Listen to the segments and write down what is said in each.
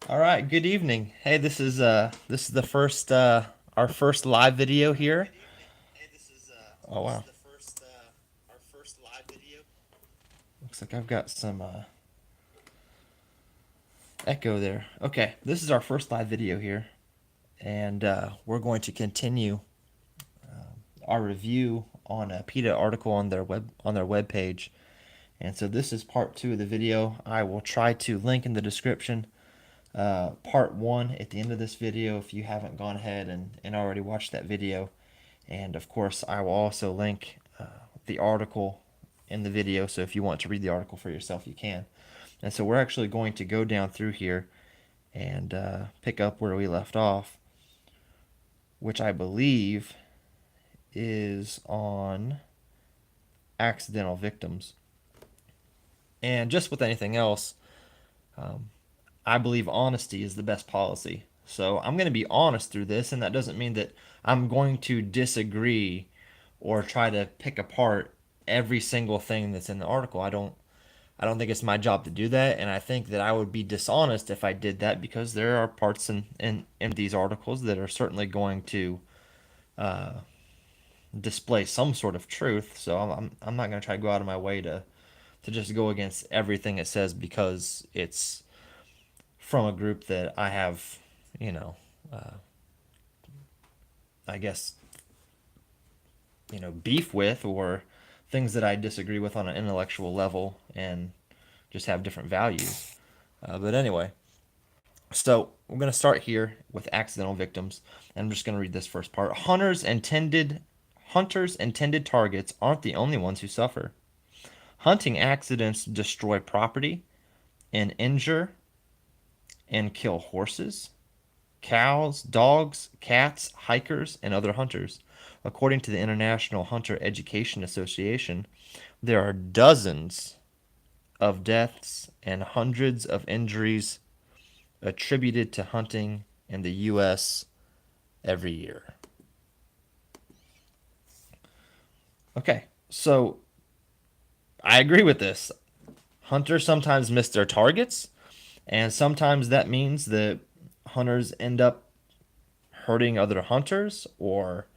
All right, good evening. Hey, this is the first our first live video here. Oh wow. Looks like I've got some echo there. Okay, this is our first live video here, and we're going to continue our review on a PETA article on their web page. And so this is part two of the video. I will try to link in the description part one at the end of this video if you haven't gone ahead and already watched that video. And of course, I will also link the article in the video, so if you want to read the article for yourself, you can. And so we're actually going to go down through here and pick up where we left off, which I believe is on accidental victims. And just with anything else, I believe honesty is the best policy. So I'm going to be honest through this, and that doesn't mean that I'm going to disagree or try to pick apart every single thing that's in the article. I don't think it's my job to do that, and I think that I would be dishonest if I did that because there are parts in these articles that are certainly going to display some sort of truth. So I'm not going to try to go out of my way to just go against everything it says because it's from a group that I have, you know, I guess, beef with, or things that I disagree with on an intellectual level and just have different values. But anyway, so we're going to start here with accidental victims. And I'm just going to read this first part. Hunters' intended targets aren't the only ones who suffer. Hunting accidents destroy property and injure and kill horses, cows, dogs, cats, hikers, and other hunters. According to the International Hunter Education Association, there are dozens of deaths and hundreds of injuries attributed to hunting in the U.S. every year. Okay, so I agree with this. Hunters sometimes miss their targets, and sometimes that means that hunters end up hurting other hunters, or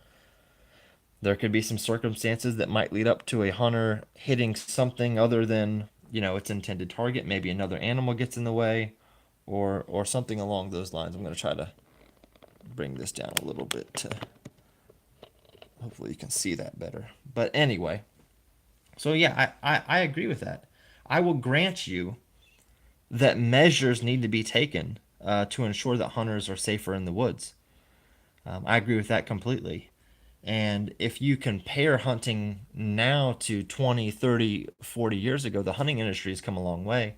there could be some circumstances that might lead up to a hunter hitting something other than, its intended target. Maybe another animal gets in the way, or something along those lines. I'm going to try to bring this down a little bit to hopefully you can see that better. But anyway, so yeah, I agree with that. I will grant you that measures need to be taken to ensure that hunters are safer in the woods. I agree with that completely. And if you compare hunting now to 20, 30, 40 years ago, the hunting industry has come a long way,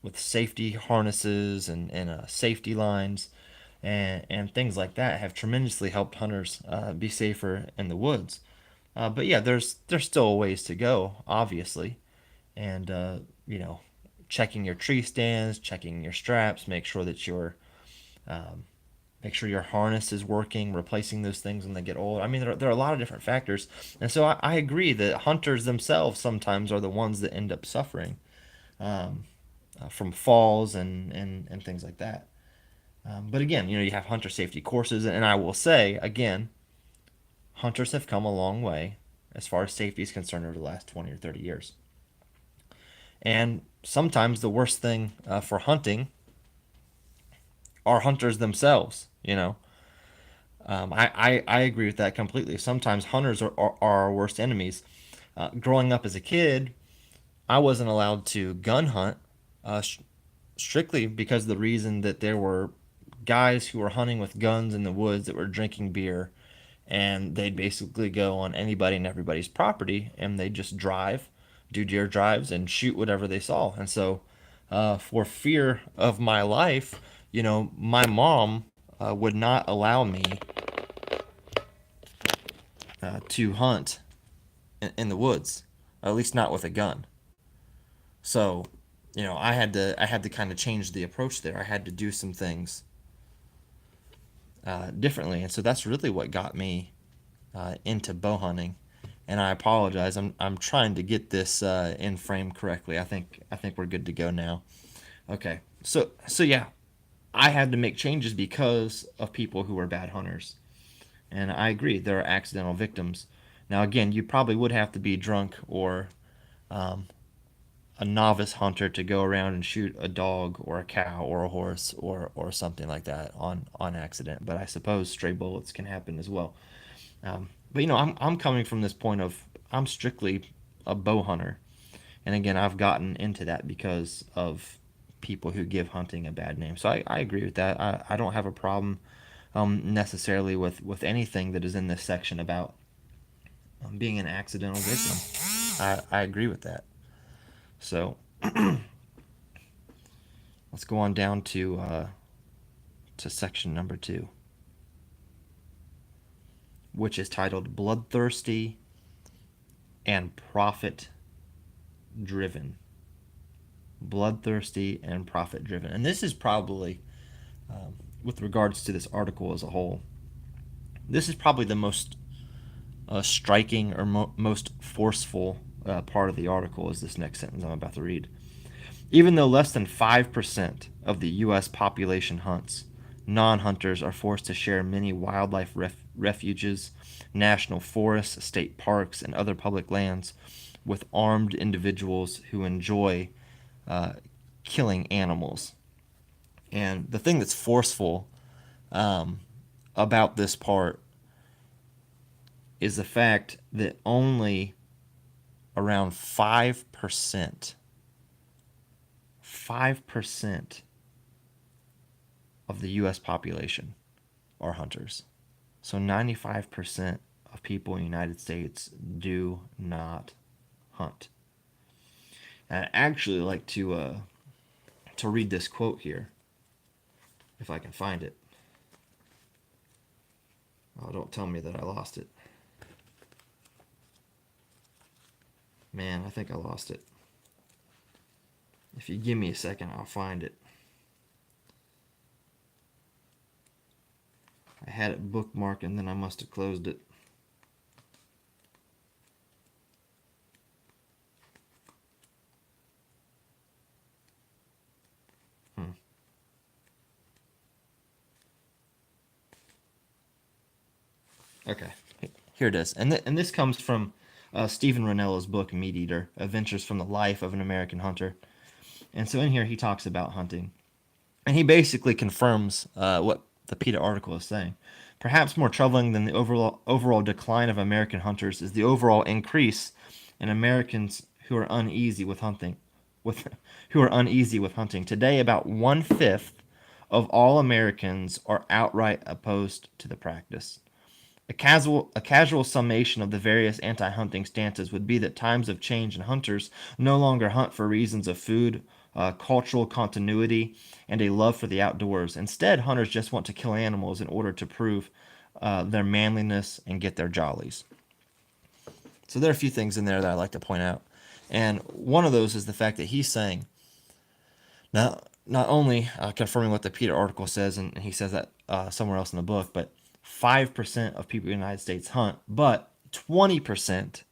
with safety harnesses and safety lines and things like that have tremendously helped hunters be safer in the woods. But yeah, there's still a ways to go, obviously, and you know, checking your tree stands, checking your straps, make sure your harness is working, replacing those things when they get old. I mean, there are a lot of different factors, and so I agree that hunters themselves sometimes are the ones that end up suffering from falls and things like that. But again, you have hunter safety courses, and I will say again, hunters have come a long way as far as safety is concerned over the last 20 or 30 years. And sometimes the worst thing for hunting are hunters themselves. I agree with that completely. Sometimes hunters are our worst enemies. Growing up as a kid, I wasn't allowed to gun hunt strictly because of the reason that there were guys who were hunting with guns in the woods that were drinking beer, and they'd basically go on anybody and everybody's property, and they'd just do deer drives, and shoot whatever they saw. And so, for fear of my life, my mom would not allow me to hunt in the woods, at least not with a gun. So, I had to kind of change the approach there. I had to do some things differently, and so that's really what got me into bow hunting. And I apologize. I'm trying to get this in frame correctly. I think we're good to go now. Okay. So yeah, I had to make changes because of people who were bad hunters. And I agree, there are accidental victims. Now, again, you probably would have to be drunk or a novice hunter to go around and shoot a dog or a cow or a horse or something like that on accident. But I suppose stray bullets can happen as well. But I'm coming from this point of I'm strictly a bow hunter, and again, I've gotten into that because of people who give hunting a bad name. So I agree with that. I don't have a problem necessarily with anything that is in this section about being an accidental victim. I agree with that. So let's go on down to section number 2, which is titled "Bloodthirsty and Profit Driven." Bloodthirsty and profit driven, and this is probably, with regards to this article as a whole, this is probably the most striking or most forceful part of the article. Is this next sentence I'm about to read? Even though less than 5% of the U.S. population hunts, non hunters are forced to share many wildlife refuges, national forests, state parks, and other public lands with armed individuals who enjoy uh, killing animals. And the thing that's forceful about this part is the fact that only around 5% of the US population are hunters. So 95% of people in the United States do not hunt. And I'd actually like to read this quote here, if I can find it. Oh, don't tell me that I lost it. Man, I think I lost it. If you give me a second, I'll find it. I had it bookmarked and then I must have closed it. Hmm. Okay, here it is. And this comes from Stephen Ranella's book, Meat Eater: Adventures from the Life of an American Hunter. And so in here he talks about hunting. And he basically confirms what the PETA article is saying. Perhaps more troubling than the overall decline of American hunters is the overall increase in Americans who are uneasy with hunting. With who are uneasy with hunting. Today, about 1/5 of all Americans are outright opposed to the practice. A casual summation of the various anti-hunting stances would be that times have changed and hunters no longer hunt for reasons of food, cultural continuity, and a love for the outdoors. Instead, hunters just want to kill animals in order to prove their manliness and get their jollies. So there are a few things in there that I like to point out. And one of those is the fact that he's saying, not only confirming what the PETA article says, and he says that somewhere else in the book, but 5% of people in the United States hunt, but 20%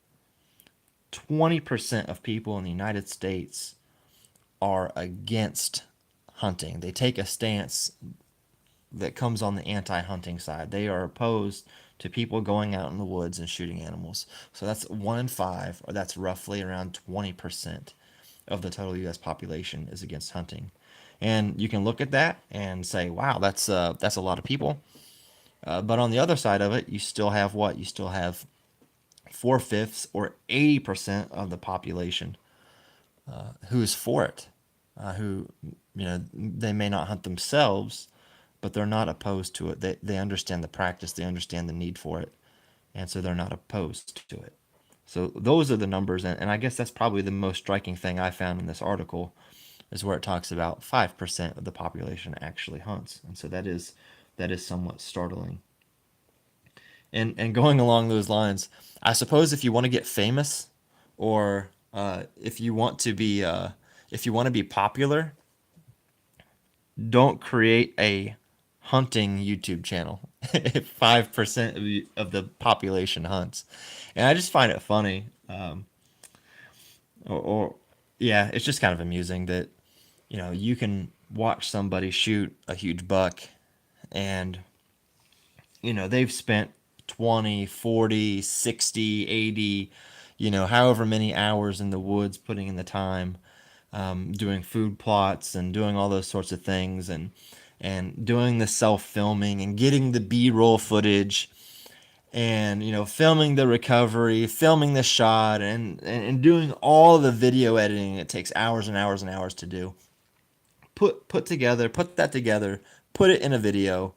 of people in the United States are against hunting. They take a stance that comes on the anti-hunting side. They are opposed to people going out in the woods and shooting animals. So that's 1 in 5, or that's roughly around 20% of the total U.S. population is against hunting. And you can look at that and say, "Wow, that's a lot of people." But on the other side of it, you still have what? You still have 4/5 or 80% of the population who is for it, who they may not hunt themselves, but they're not opposed to it. They understand the practice, they understand the need for it, and so they're not opposed to it. So those are the numbers, and I guess that's probably the most striking thing I found in this article, is where it talks about 5% of the population actually hunts, and so that is somewhat startling. And going along those lines, I suppose if you want to get famous, or if you want to be popular, don't create a hunting YouTube channel. If 5% of the population hunts, and I just find it funny, or yeah, it's just kind of amusing that You can watch somebody shoot a huge buck, and they've spent 20, 40, 60, 80, however many hours in the woods putting in the time, doing food plots and doing all those sorts of things, and doing the self filming and getting the B-roll footage, and filming the recovery, filming the shot, and doing all the video editing. It takes hours and hours and hours to do. Put that together, put it in a video,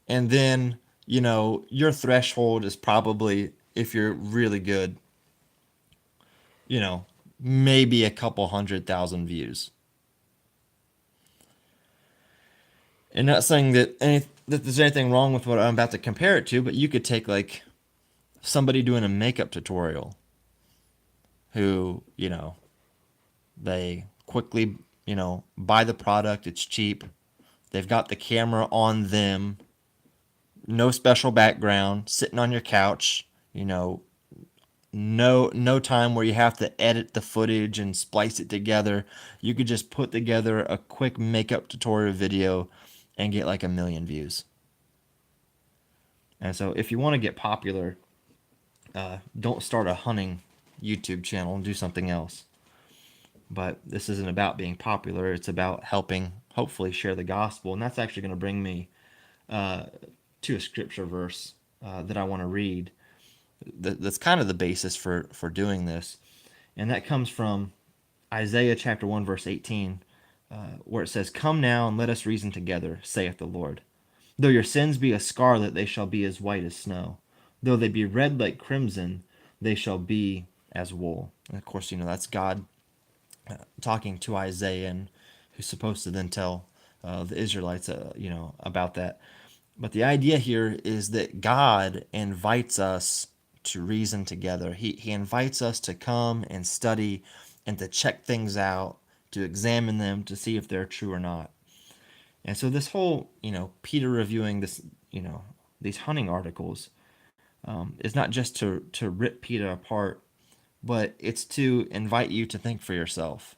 and then your threshold is probably, if you're really good, you know maybe a couple 100,000 views. And not saying that there's anything wrong with what I'm about to compare it to, but you could take like somebody doing a makeup tutorial who, they quickly, buy the product, it's cheap, they've got the camera on them, no special background, sitting on your couch, no time where you have to edit the footage and splice it together. You could just put together a quick makeup tutorial video and get like 1 million views. And so if you want to get popular, don't start a hunting YouTube channel and do something else. But this isn't about being popular. It's about helping, hopefully, share the gospel. And that's actually going to bring me to a scripture verse that I want to read. That's kind of the basis for doing this. And that comes from Isaiah chapter 1, verse 18, where it says, "Come now and let us reason together, saith the Lord. Though your sins be as scarlet, they shall be as white as snow. Though they be red like crimson, they shall be as wool." And of course, that's God talking to Isaiah, and who's supposed to then tell the Israelites, about that. But the idea here is that God invites us to reason together. He invites us to come and study and to check things out, to examine them, to see if they're true or not. And so this whole, PETA reviewing this, these hunting articles, is not just to rip PETA apart, but it's to invite you to think for yourself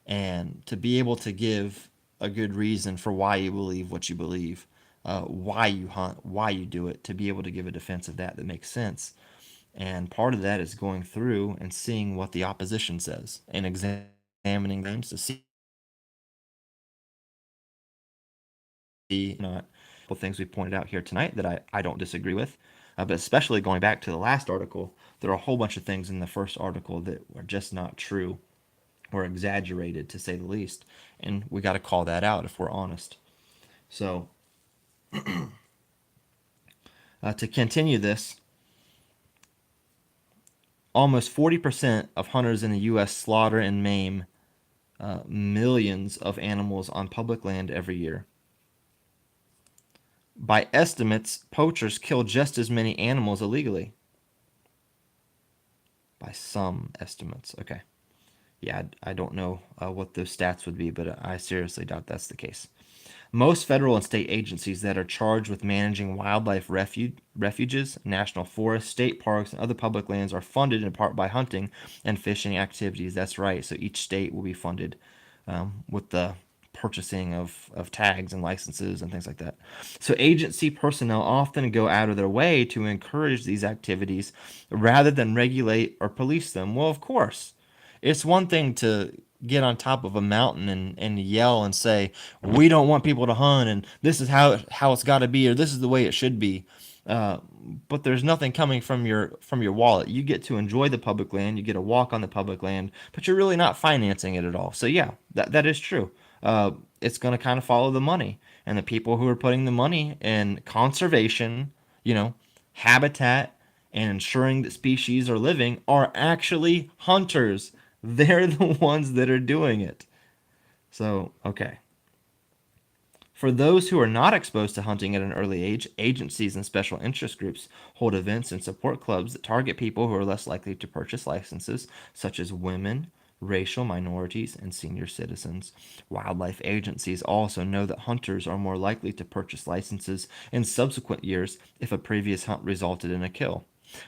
and to be able to give a good reason for why you believe what you believe, why you hunt, why you do it, to be able to give a defense of that makes sense. And part of that is going through and seeing what the opposition says and examining them to see not things we pointed out here tonight that I don't disagree with. But especially going back to the last article, there are a whole bunch of things in the first article that were just not true or exaggerated, to say the least. And we got to call that out if we're honest. So, to continue this, almost 40% of hunters in the U.S. slaughter and maim millions of animals on public land every year. By estimates, poachers kill just as many animals illegally. By some estimates. Okay. Yeah, I don't know what those stats would be, but I seriously doubt that's the case. Most federal and state agencies that are charged with managing wildlife refuges, national forests, state parks, and other public lands are funded in part by hunting and fishing activities. That's right. So each state will be funded with the purchasing of tags and licenses and things like that. So agency personnel often go out of their way to encourage these activities rather than regulate or police them. Well, of course, it's one thing to get on top of a mountain and yell and say, we don't want people to hunt and this is how it's got to be, or this is the way it should be. But there's nothing coming from your wallet. You get to enjoy the public land, you get to walk on the public land, but you're really not financing it at all. So yeah, that is true. It's going to kind of follow the money, and the people who are putting the money in conservation, habitat, and ensuring that species are living are actually hunters. They're the ones that are doing it. So, okay. For those who are not exposed to hunting at an early age, agencies and special interest groups hold events and support clubs that target people who are less likely to purchase licenses, such as women, racial minorities, and senior citizens. Wildlife agencies also know that hunters are more likely to purchase licenses in subsequent years if a previous hunt resulted in a kill.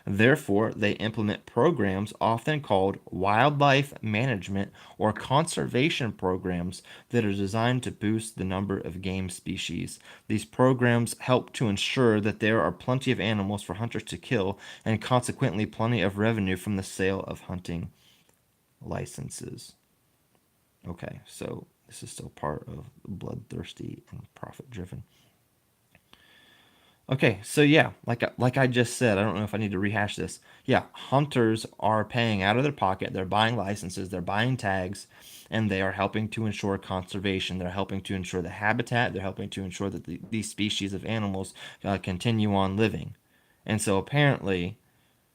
Therefore, they implement programs often called wildlife management or conservation programs that are designed to boost the number of game species. These programs help to ensure that there are plenty of animals for hunters to kill and consequently plenty of revenue from the sale of hunting licenses. Okay, so this is still part of bloodthirsty and profit driven. Okay, so yeah, like I just said, I don't know if I need to rehash this. Yeah, hunters are paying out of their pocket. They're buying licenses, they're buying tags, and they are helping to ensure conservation. They're helping to ensure the habitat. They're helping to ensure that these species of animals continue on living. And so apparently,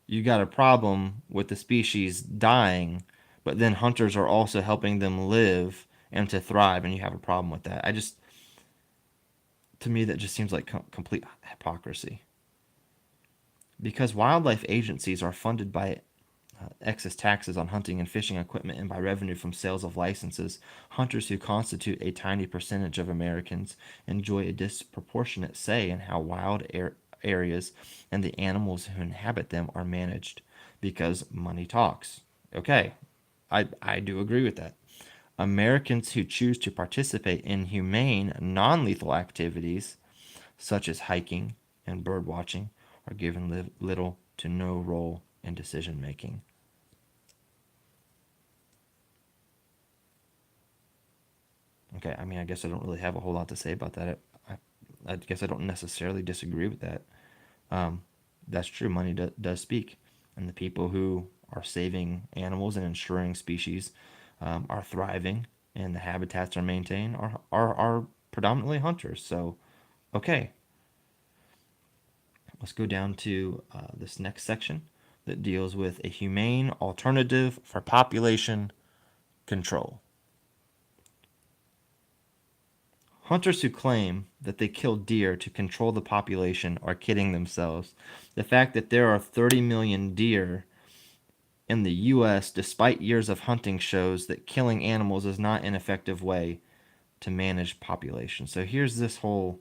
you got a problem with the species dying, but then hunters are also helping them live and to thrive, and you have a problem with that. To me, that just seems like complete hypocrisy. Because wildlife agencies are funded by excess taxes on hunting and fishing equipment and by revenue from sales of licenses, hunters who constitute a tiny percentage of Americans enjoy a disproportionate say in how areas and the animals who inhabit them are managed because money talks. Okay, I do agree with that. Americans who choose to participate in humane, non lethal activities such as hiking and bird watching, are given little to no role in decision making. Okay, I mean, I guess I don't really have a whole lot to say about that. I guess I don't necessarily disagree with that. Um, that's true, money does speak. And the people who are saving animals and ensuring species are thriving and the habitats are maintained are predominantly hunters. So, okay, let's go down to this next section that deals with a humane alternative for population control. Hunters who claim that they kill deer to control the population are kidding themselves. The fact that there are 30 million deer in the US, despite years of hunting, shows that killing animals is not an effective way to manage population. So here's this whole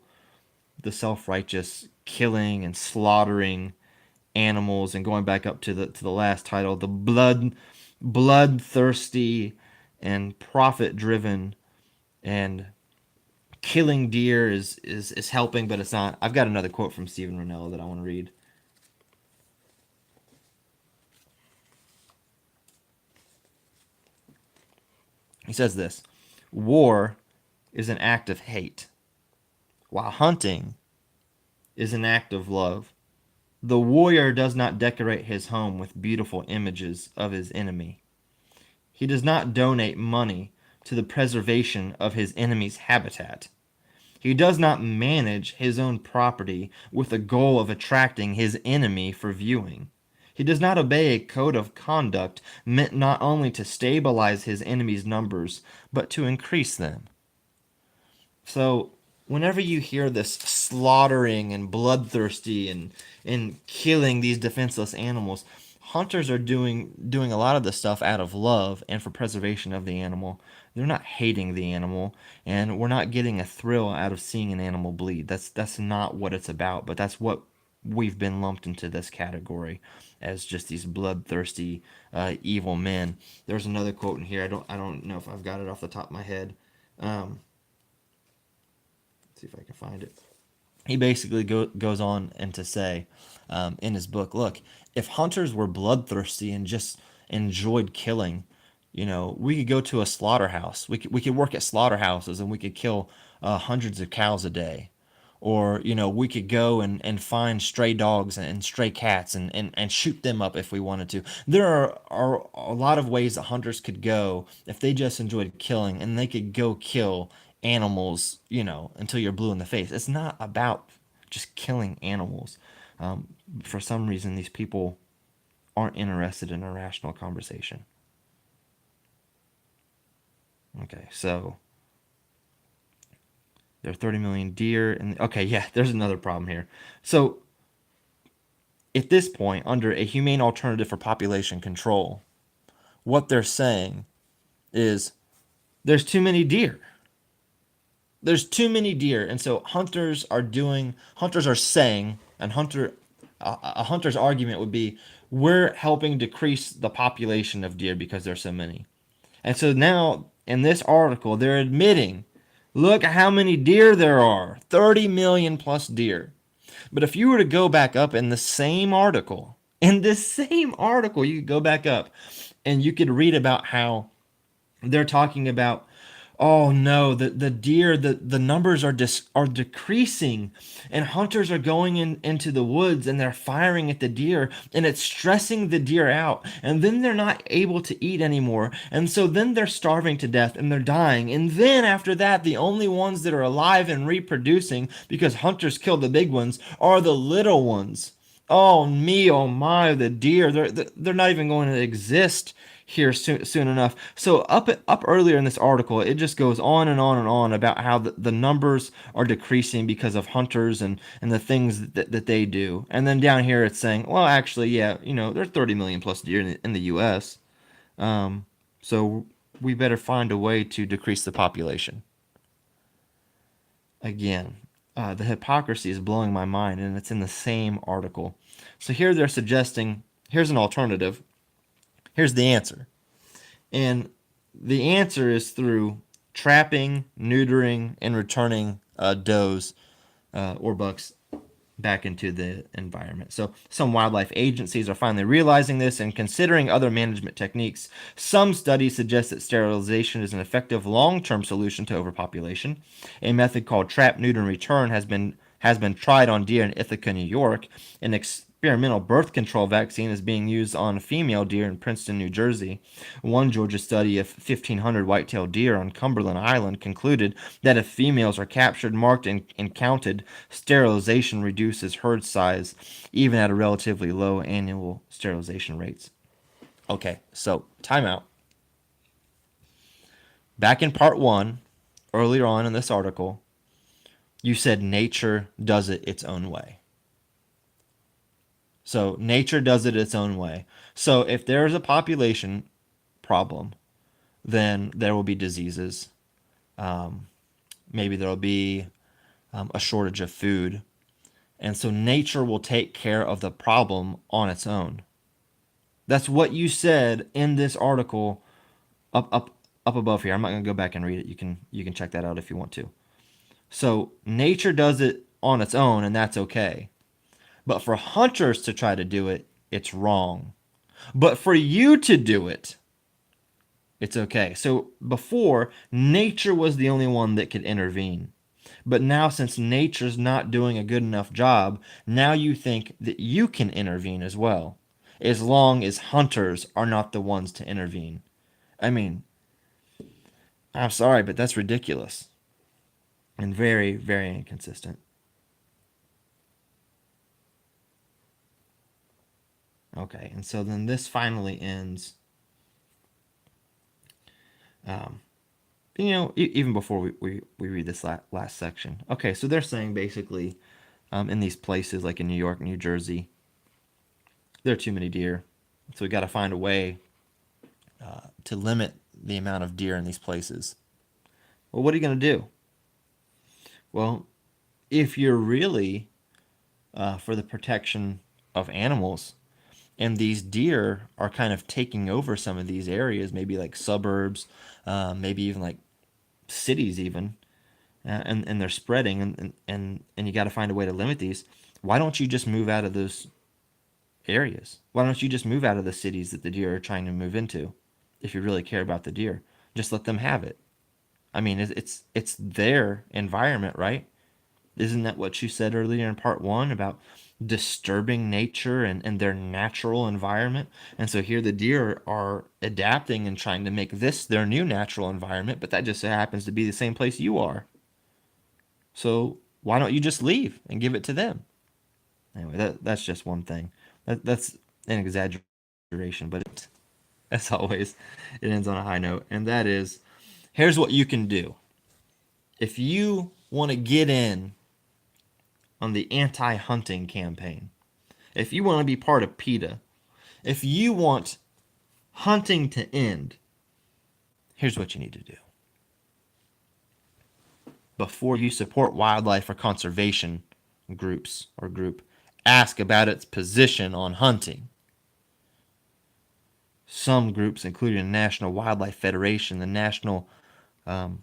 the self-righteous killing and slaughtering animals and going back up to the last title, the bloodthirsty and profit driven and killing deer is helping, but it's not. I've got another quote from Stephen Ranella that I want to read. He says this: war is an act of hate, while hunting is an act of love. The warrior does not decorate his home with beautiful images of his enemy. He does not donate money to the preservation of his enemy's habitat. He does not manage his own property with the goal of attracting his enemy for viewing. He does not obey a code of conduct meant not only to stabilize his enemy's numbers, but to increase them. So, whenever you hear this slaughtering and bloodthirsty and killing these defenseless animals, hunters are doing a lot of this stuff out of love and for preservation of the animal. They're not hating the animal, and we're not getting a thrill out of seeing an animal bleed. That's not what it's about, but that's what we've been lumped into this category as just these bloodthirsty, evil men. There's another quote in here. I don't know if I've got it off the top of my head. Um, let's see if I can find it. He basically goes on and to say in his book, look, if hunters were bloodthirsty and just enjoyed killing, we could go to a slaughterhouse. We could work at slaughterhouses and we could kill hundreds of cows a day. Or, we could go and find stray dogs and stray cats and shoot them up if we wanted to. There are a lot of ways that hunters could go if they just enjoyed killing, and they could go kill animals, until you're blue in the face. It's not about just killing animals. For some reason, these people aren't interested in a rational conversation. Okay, so there are 30 million deer, and okay, yeah, there's another problem here. So at this point, under a humane alternative for population control, what they're saying is there's too many deer. There's too many deer, and so hunters are saying, and a hunter's argument would be, we're helping decrease the population of deer because there's so many. And so now in this article, they're admitting, look at how many deer there are, 30 million plus deer. But if you were to go back up in this same article, you could go back up and you could read about how they're talking about, oh no, the deer, the numbers are decreasing, and hunters are going into the woods and they're firing at the deer, and it's stressing the deer out, and then they're not able to eat anymore, and so then they're starving to death and they're dying, and then after that the only ones that are alive and reproducing, because hunters kill the big ones, are the little ones. Oh me, oh my, the deer, they're not even going to exist here soon enough. So up earlier in this article, it just goes on and on and on about how the numbers are decreasing because of hunters and the things that they do. And then down here it's saying, well, actually, yeah, there's 30 million plus deer in the U.S. So we better find a way to decrease the population. Again, the hypocrisy is blowing my mind, and it's in the same article. So here they're suggesting, here's an alternative. Here's the answer. And the answer is through trapping, neutering, and returning does or bucks back into the environment. So some wildlife agencies are finally realizing this and considering other management techniques. Some studies suggest that sterilization is an effective long-term solution to overpopulation. A method called trap, neuter, and return has been tried on deer in Ithaca, New York. An experimental birth control vaccine is being used on female deer in Princeton, New Jersey. One Georgia study of 1,500 white-tailed deer on Cumberland Island concluded that if females are captured, marked, and counted, sterilization reduces herd size, even at a relatively low annual sterilization rates. Okay, so timeout. Back in part one, earlier on in this article, you said nature does it its own way. So nature does it its own way. So if there is a population problem, then there will be diseases. Maybe there will be a shortage of food. And so nature will take care of the problem on its own. That's what you said in this article up above here. I'm not going to go back and read it. You can check that out if you want to. So nature does it on its own, and that's okay. But for hunters to try to do it, it's wrong. But for you to do it, it's okay. So before, nature was the only one that could intervene. But now, since nature's not doing a good enough job, now you think that you can intervene as well, as long as hunters are not the ones to intervene. I mean, I'm sorry, but that's ridiculous and very, very inconsistent. Okay, and so then this finally ends. Um, even before we read this last section. Okay, so they're saying basically in these places like in New York, New Jersey, there are too many deer. So we got to find a way to limit the amount of deer in these places. Well, what are you going to do? Well, if you're really for the protection of animals, and these deer are kind of taking over some of these areas, maybe like suburbs, maybe even like cities, even, and they're spreading, and you got to find a way to limit these. Why don't you just move out of those areas? Why don't you just move out of the cities that the deer are trying to move into? If you really care about the deer, just let them have it. I mean, it's their environment, right? Isn't that what you said earlier in part one about disturbing nature and their natural environment? And so here the deer are adapting and trying to make this their new natural environment, but that just so happens to be the same place you are. So why don't you just leave and give it to them? Anyway, that's just one thing. That's an exaggeration, but as always, it ends on a high note. And that is, here's what you can do. If you want to get in on the anti-hunting campaign, if you want to be part of PETA, if you want hunting to end, here's what you need to do. Before you support wildlife or conservation groups or group, ask about its position on hunting. Some groups, including the National Wildlife Federation, the National um,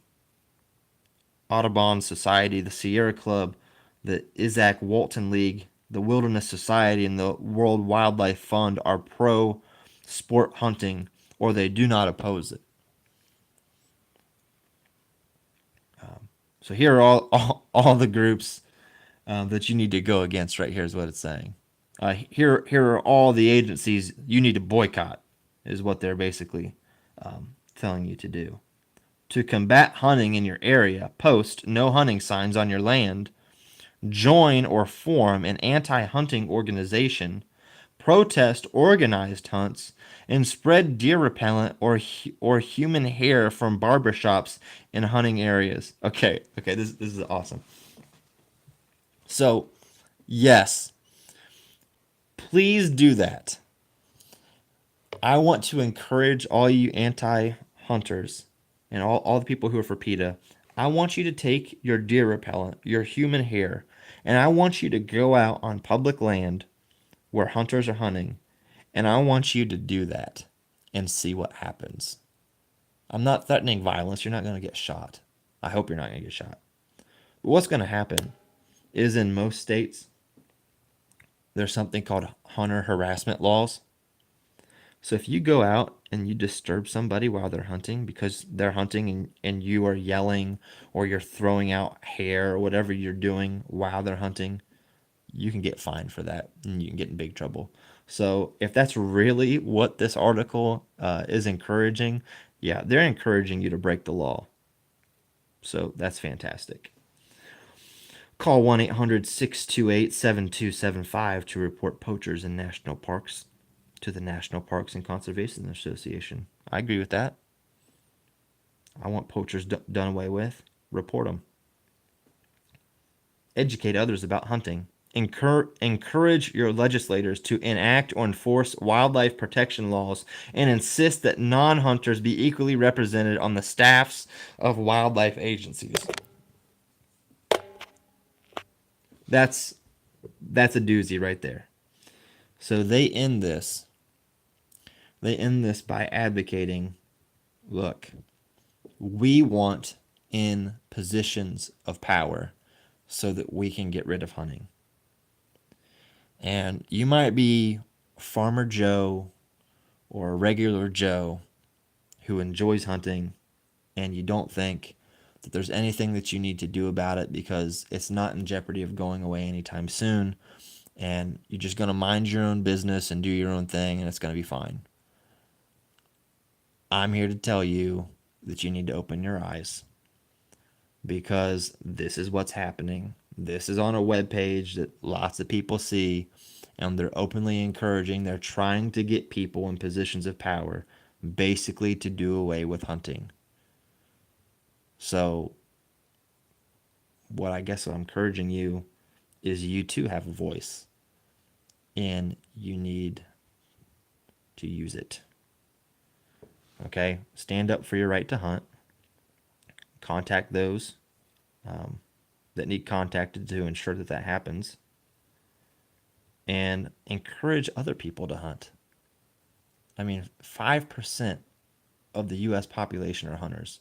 Audubon Society, the Sierra Club, the Isaac Walton League, the Wilderness Society, and the World Wildlife Fund, are pro sport hunting, or they do not oppose it. So here are all the groups that you need to go against. Right here is what it's saying. Here are all the agencies you need to boycott, is what they're basically telling you to do. To combat hunting in your area, post no hunting signs on your land, join or form an anti-hunting organization, protest organized hunts, and spread deer repellent or human hair from barbershops in hunting areas. Okay, this is awesome. So, yes, please do that. I want to encourage all you anti-hunters and all the people who are for PETA. I want you to take your deer repellent, your human hair, and I want you to go out on public land where hunters are hunting, and I want you to do that and see what happens. I'm not threatening violence. You're not going to get shot. I hope you're not going to get shot. But what's going to happen is in most states, there's something called hunter harassment laws. So if you go out and you disturb somebody while they're hunting because they're hunting and you are yelling or you're throwing out hair or whatever you're doing while they're hunting, you can get fined for that and you can get in big trouble. So if that's really what this article is encouraging, yeah, they're encouraging you to break the law. So that's fantastic. Call 1-800-628-7275 to report poachers in national parks to the National Parks and Conservation Association. I agree with that. I want poachers done away with. Report them. Educate others about hunting. Encourage your legislators to enact or enforce wildlife protection laws and insist that non-hunters be equally represented on the staffs of wildlife agencies. That's a doozy right there. So they end this by advocating, look, we want in positions of power so that we can get rid of hunting. And you might be Farmer Joe or regular Joe who enjoys hunting, and you don't think that there's anything that you need to do about it because it's not in jeopardy of going away anytime soon, and you're just going to mind your own business and do your own thing, and it's going to be fine. I'm here to tell you that you need to open your eyes, because this is what's happening. This is on a web page that lots of people see, and they're openly encouraging, they're trying to get people in positions of power basically to do away with hunting. So what I'm encouraging you is you too have a voice, and you need to use it. Okay? Stand up for your right to hunt. Contact those that need contacted to ensure that that happens. And encourage other people to hunt. I mean, 5% of the U.S. population are hunters.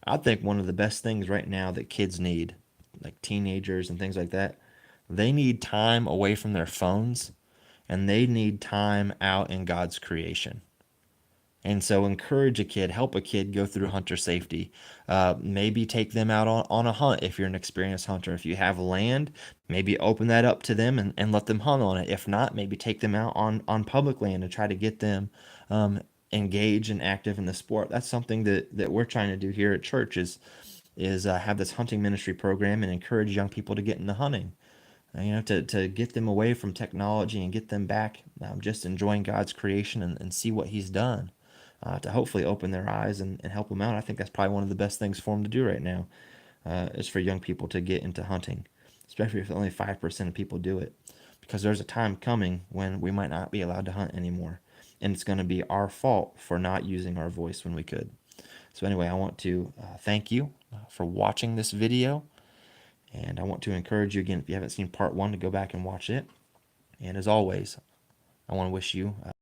I think one of the best things right now that kids need, like teenagers and things like that, they need time away from their phones, and they need time out in God's creation. And so encourage a kid, help a kid go through hunter safety. Maybe take them out on a hunt if you're an experienced hunter. If you have land, maybe open that up to them and let them hunt on it. If not, maybe take them out on public land and try to get them engaged and active in the sport. That's something that we're trying to do here at church is have this hunting ministry program and encourage young people to get into hunting. To get them away from technology and get them back just enjoying God's creation and see what He's done. To hopefully open their eyes and help them out. I think that's probably one of the best things for them to do right now, is for young people to get into hunting, especially if only 5% of people do it. Because there's a time coming when we might not be allowed to hunt anymore, and it's going to be our fault for not using our voice when we could. So anyway, I want to thank you for watching this video, and I want to encourage you again, if you haven't seen part 1, to go back and watch it. And as always, I want to wish you